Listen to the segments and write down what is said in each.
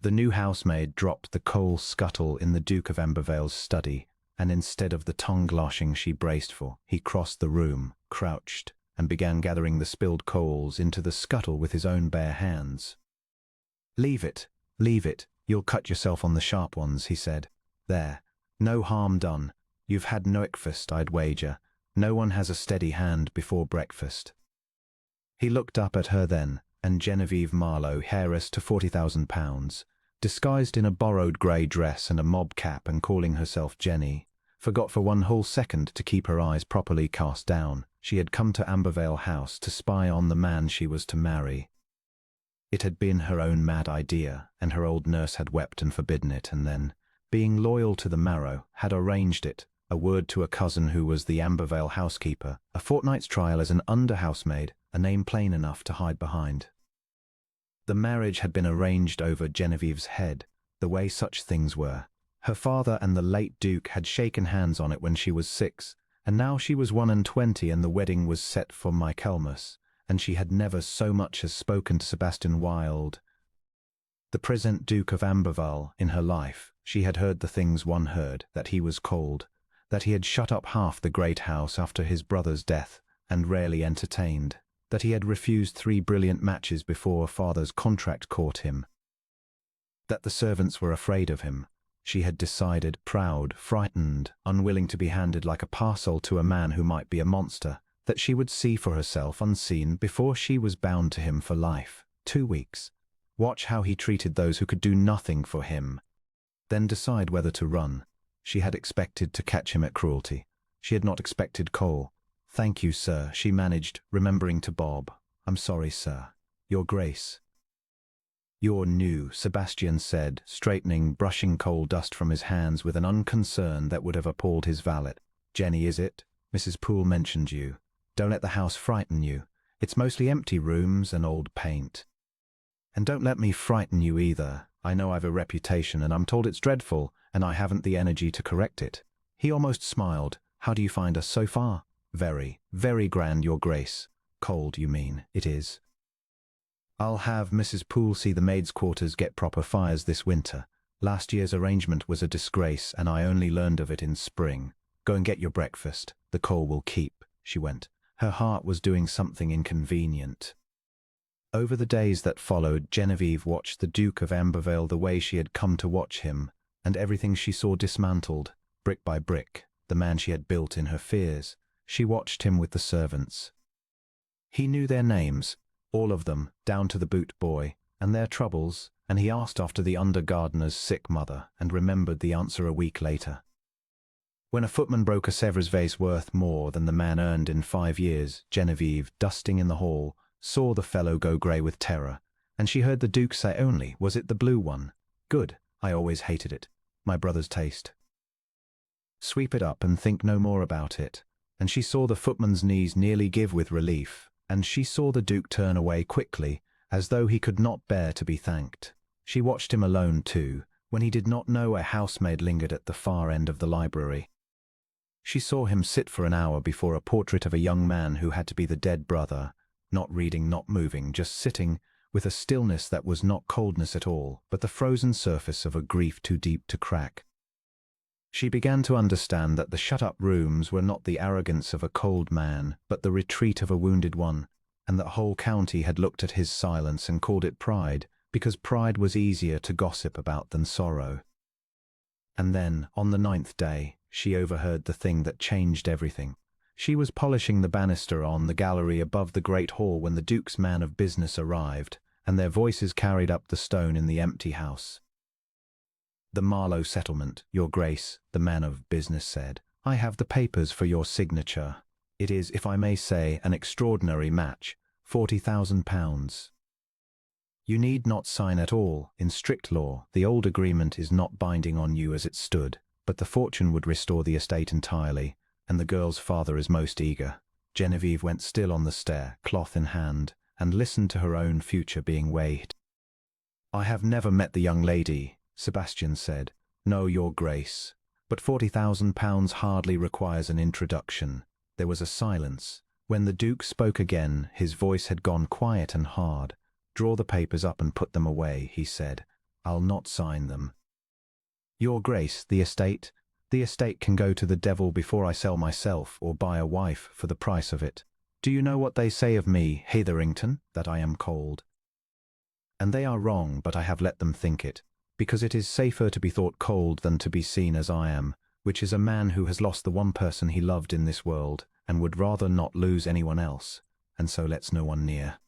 The new housemaid dropped the coal scuttle in the Duke of Ambervale's study, and instead of the tongue lashing she braced for, he crossed the room, crouched, and began gathering the spilled coals into the scuttle with his own bare hands. Leave it, you'll cut yourself on the sharp ones, he said. There, no harm done. You've had no breakfast, I'd wager. No one has a steady hand before breakfast. He looked up at her then, and Genevieve Marlowe, heiress to £40,000, disguised in a borrowed grey dress and a mob cap and calling herself Jenny, forgot for one whole second to keep her eyes properly cast down. She had come to Ambervale House to spy on the man she was to marry. It had been her own mad idea, and her old nurse had wept and forbidden it, and then, being loyal to the marrow, had arranged it, a word to a cousin who was the Ambervale housekeeper, a fortnight's trial as an under-housemaid, a name plain enough to hide behind. The marriage had been arranged over Genevieve's head, the way such things were. Her father and the late Duke had shaken hands on it when she was 6, and now she was 21 and the wedding was set for Michaelmas, and she had never so much as spoken to Sebastian Wilde, the present Duke of Ambervale, in her life. She had heard the things one heard, that he was cold, that he had shut up half the great house after his brother's death, and rarely entertained, that he had refused 3 brilliant matches before father's contract caught him, that the servants were afraid of him. She had decided, proud, frightened, unwilling to be handed like a parcel to a man who might be a monster, that she would see for herself unseen before she was bound to him for life. 2 weeks. Watch how he treated those who could do nothing for him. Then decide whether to run. She had expected to catch him at cruelty. She had not expected coal. "Thank you, sir," she managed, remembering to bob. "I'm sorry, sir. Your Grace." "You're new," Sebastian said, straightening, brushing coal dust from his hands with an unconcern that would have appalled his valet. "Jenny, is it? Mrs. Poole mentioned you. Don't let the house frighten you. It's mostly empty rooms and old paint. And don't let me frighten you either. I know I've a reputation and I'm told it's dreadful, and I haven't the energy to correct it." He almost smiled. "How do you find us so far?" "Very, very grand, Your Grace." "Cold, you mean, it is." "I'll have Mrs. Poole see the maids' quarters get proper fires this winter. Last year's arrangement was a disgrace, and I only learned of it in spring. Go and get your breakfast. The coal will keep," she went. Her heart was doing something inconvenient. Over the days that followed, Genevieve watched the Duke of Ambervale the way she had come to watch him, and everything she saw dismantled, brick by brick, the man she had built in her fears. She watched him with the servants. He knew their names, all of them, down to the boot boy, and their troubles, and he asked after the under-gardener's sick mother, and remembered the answer a week later. When a footman broke a Sèvres vase worth more than the man earned in 5 years, Genevieve, dusting in the hall, saw the fellow go grey with terror, and she heard the Duke say only, "Was it the blue one? Good, I always hated it. My brother's taste. Sweep it up and think no more about it." And she saw the footman's knees nearly give with relief, and she saw the Duke turn away quickly, as though he could not bear to be thanked. She watched him alone too, when he did not know a housemaid lingered at the far end of the library. She saw him sit for an hour before a portrait of a young man who had to be the dead brother, not reading, not moving, just sitting, with a stillness that was not coldness at all, but the frozen surface of a grief too deep to crack. She began to understand that the shut-up rooms were not the arrogance of a cold man, but the retreat of a wounded one, and that whole county had looked at his silence and called it pride, because pride was easier to gossip about than sorrow. And then, on the 9th day, she overheard the thing that changed everything. She was polishing the banister on the gallery above the great hall when the Duke's man of business arrived, and their voices carried up the stone in the empty house. "The Marlowe settlement, Your Grace," the man of business said. "I have the papers for your signature. It is, if I may say, an extraordinary match, £40,000. You need not sign at all. In strict law, the old agreement is not binding on you as it stood, but the fortune would restore the estate entirely, and the girl's father is most eager." Genevieve went still on the stair, cloth in hand, and listened to her own future being weighed. "I have never met the young lady," Sebastian said. "No, Your Grace, but £40,000 hardly requires an introduction." There was a silence. When the Duke spoke again, his voice had gone quiet and hard. "Draw the papers up and put them away," he said. I'll not sign them. Your Grace, the estate? The estate can go to the devil before I sell myself or buy a wife for the price of it. Do you know what they say of me, Hetherington? That I am cold. And they are wrong, but I have let them think it, because it is safer to be thought cold than to be seen as I am, which is a man who has lost the one person he loved in this world, and would rather not lose anyone else, and so lets no one near.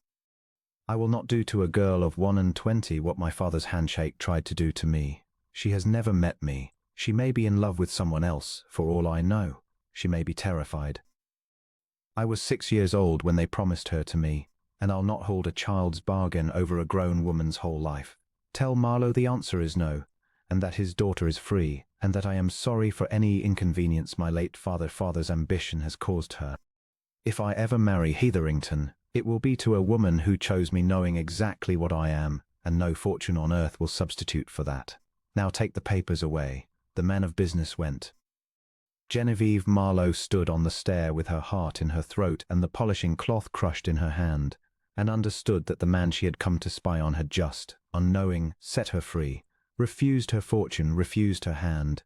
I will not do to a girl of 21 what my father's handshake tried to do to me. She has never met me. She may be in love with someone else, for all I know. She may be terrified. I was 6 years old when they promised her to me, and I'll not hold a child's bargain over a grown woman's whole life. Tell Marlowe the answer is no, and that his daughter is free, and that I am sorry for any inconvenience my late father's ambition has caused her. If I ever marry Hetherington, it will be to a woman who chose me knowing exactly what I am, and no fortune on earth will substitute for that. Now take the papers away. The man of business went. Genevieve Marlowe stood on the stair with her heart in her throat and the polishing cloth crushed in her hand, and understood that the man she had come to spy on had just, unknowing, set her free, refused her fortune, refused her hand,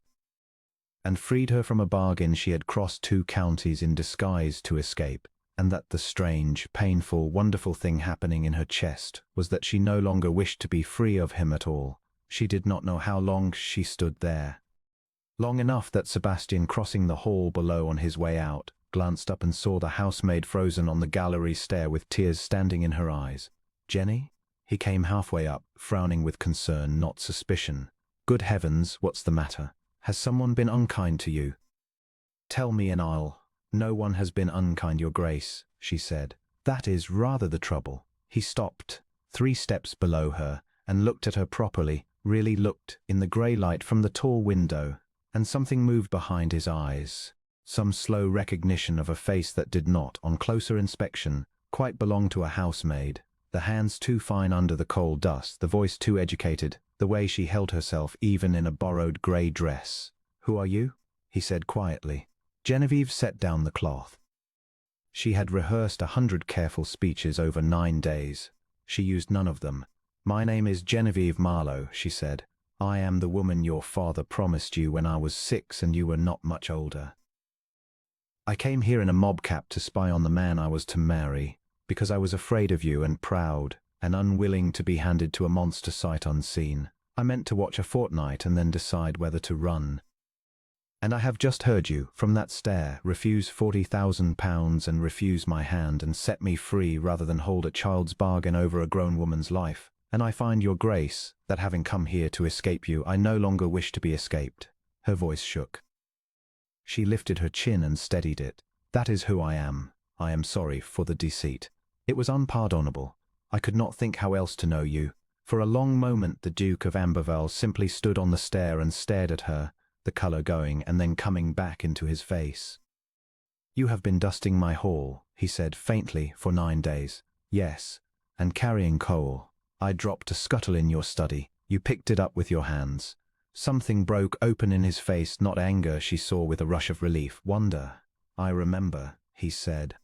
and freed her from a bargain she had crossed 2 counties in disguise to escape, and that the strange, painful, wonderful thing happening in her chest was that she no longer wished to be free of him at all. She did not know how long she stood there. Long enough that Sebastian, crossing the hall below on his way out, glanced up and saw the housemaid frozen on the gallery stair with tears standing in her eyes. Jenny? He came halfway up, frowning with concern, not suspicion. Good heavens, what's the matter? Has someone been unkind to you? Tell me and I'll— No one has been unkind, Your Grace, she said. That is rather the trouble. He stopped 3 steps below her and looked at her properly, really looked, in the grey light from the tall window, and something moved behind his eyes. Some slow recognition of a face that did not, on closer inspection, quite belong to a housemaid. The hands too fine under the coal dust, the voice too educated, the way she held herself even in a borrowed grey dress. Who are you? He said quietly. Genevieve set down the cloth. She had rehearsed 100 careful speeches over 9 days. She used none of them. My name is Genevieve Marlowe, she said. I am the woman your father promised you when I was 6 and you were not much older. I came here in a mob cap to spy on the man I was to marry, because I was afraid of you and proud, and unwilling to be handed to a monster sight unseen. I meant to watch a fortnight and then decide whether to run. And I have just heard you, from that stair, refuse £40,000 and refuse my hand and set me free rather than hold a child's bargain over a grown woman's life. And I find, Your Grace, that having come here to escape you, I no longer wish to be escaped. Her voice shook. She lifted her chin and steadied it. That is who I am. I am sorry for the deceit. It was unpardonable. I could not think how else to know you. For a long moment the Duke of Ambervale simply stood on the stair and stared at her, the colour going and then coming back into his face. You have been dusting my hall, he said faintly, for 9 days. Yes, and carrying coal. I dropped a scuttle in your study. You picked it up with your hands. Something broke open in his face, not anger, she saw with a rush of relief, wonder. I remember, he said.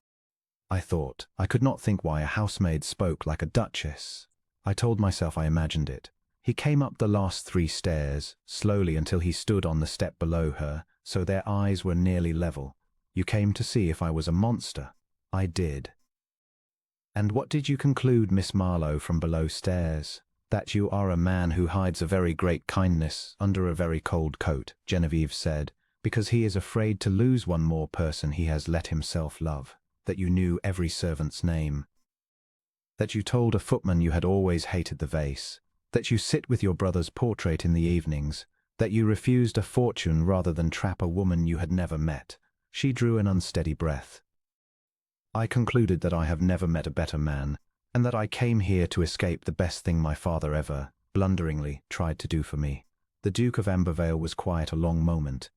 I thought. I could not think why a housemaid spoke like a duchess. I told myself I imagined it. He came up the last 3 stairs, slowly until he stood on the step below her, so their eyes were nearly level. You came to see if I was a monster. I did. And what did you conclude, Miss Marlowe, from below stairs? That you are a man who hides a very great kindness under a very cold coat, Genevieve said, because he is afraid to lose one more person he has let himself love. That you knew every servant's name. That you told a footman you had always hated the vase. That you sit with your brother's portrait in the evenings. That you refused a fortune rather than trap a woman you had never met. She drew an unsteady breath. I concluded that I have never met a better man, and that I came here to escape the best thing my father ever, blunderingly, tried to do for me. The Duke of Ambervale was quiet a long moment.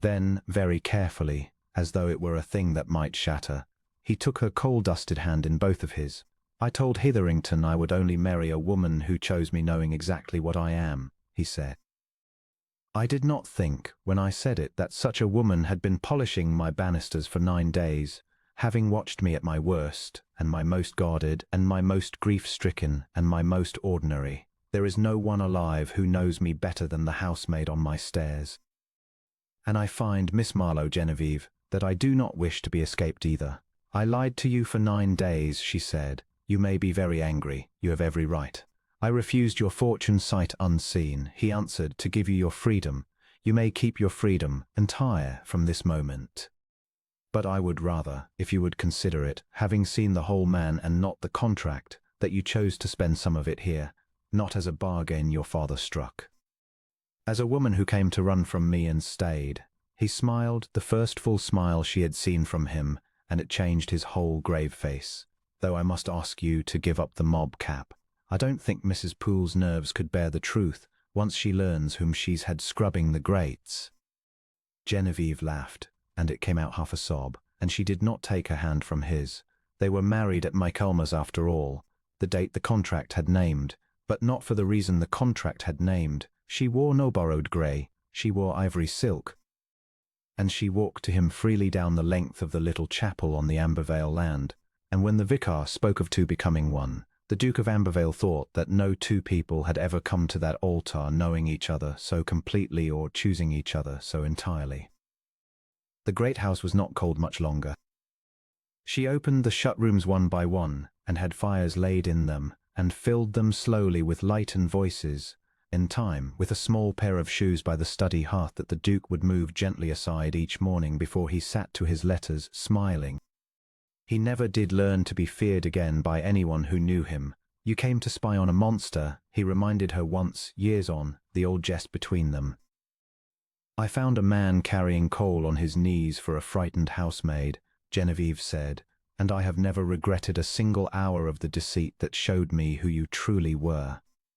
Then, very carefully, as though it were a thing that might shatter, he took her coal-dusted hand in both of his. I told Hetherington I would only marry a woman who chose me knowing exactly what I am, he said. I did not think, when I said it, that such a woman had been polishing my banisters for 9 days, having watched me at my worst, and my most guarded, and my most grief-stricken, and my most ordinary. There is no one alive who knows me better than the housemaid on my stairs. And I find, Miss Marlowe Genevieve, that I do not wish to be escaped either. I lied to you for 9 days, she said. You may be very angry, you have every right. I refused your fortune sight unseen, he answered, to give you your freedom. You may keep your freedom entire from this moment. But I would rather, if you would consider it, having seen the whole man and not the contract, that you chose to spend some of it here, not as a bargain your father struck. As a woman who came to run from me and stayed, he smiled, the first full smile she had seen from him, and it changed his whole grave face. Though I must ask you to give up the mob cap. I don't think Mrs. Poole's nerves could bear the truth, once she learns whom she's had scrubbing the grates. Genevieve laughed, and it came out half a sob, and she did not take her hand from his. They were married at Michaelmas after all, the date the contract had named, but not for the reason the contract had named. She wore no borrowed grey, she wore ivory silk. And she walked to him freely down the length of the little chapel on the Ambervale land, and when the vicar spoke of two becoming one, the Duke of Ambervale thought that no two people had ever come to that altar knowing each other so completely or choosing each other so entirely. The great house was not cold much longer. She opened the shut rooms one by one, and had fires laid in them, and filled them slowly with light and voices. In time, with a small pair of shoes by the study hearth that the Duke would move gently aside each morning before he sat to his letters, smiling. He never did learn to be feared again by anyone who knew him. You came to spy on a monster, he reminded her once, years on, the old jest between them. I found a man carrying coal on his knees for a frightened housemaid, Genevieve said, and I have never regretted a single hour of the deceit that showed me who you truly were.